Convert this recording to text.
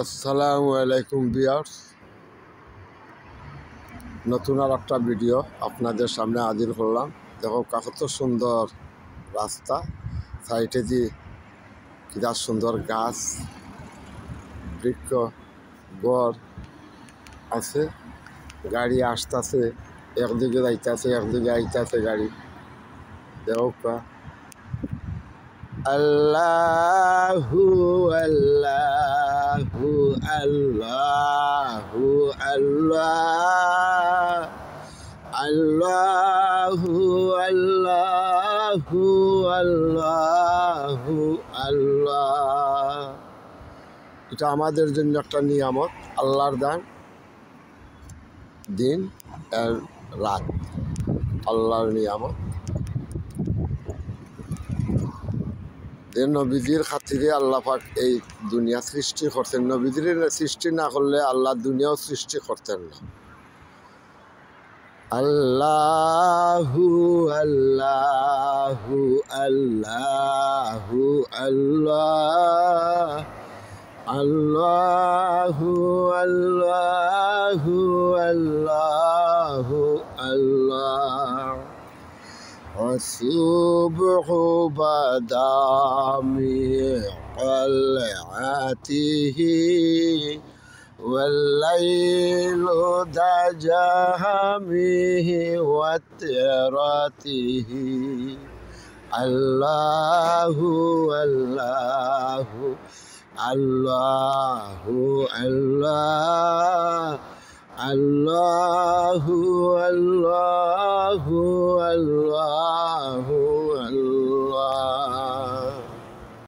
আসসালামু আলাইকুম ভিউয়ার্স, নতুন আর একটা ভিডিও আপনাদের সামনে হাজির করলাম। দেখো কত সুন্দর রাস্তা, সাইডে যে কিরা সুন্দর গাছ, বৃক্ষ, ঘর আছে, গাড়ি আসতেছে, একদিকে যাইতেছে একদিকে আইতাছে গাড়ি। দেখো আল্লাহু আল্লাহু আল্লাহু আল্লাহ আল্লাহু আল্লাহু আল্লাহু আল্লাহ। এটা আমাদের জন্য একটা নিয়ামত, আল্লাহর দান। দিন আর রাত আল্লাহর নিয়ামত। যে নবীজির খাতিরে আল্লাহ পাক এই দুনিয়া সৃষ্টি করতেন। নবীজির সৃষ্টি না করলে আল্লাহ দুনিয়াও সৃষ্টি করতেন না। আল্লাহু আল্লাহু আল্লাহু আল্লাহ আল্লাহু আল্লাহু আল্লাহু আল্লাহ। الصبح بدا من طلعته والليل دجى من وترته. الله الله الله الله الله الله الله الله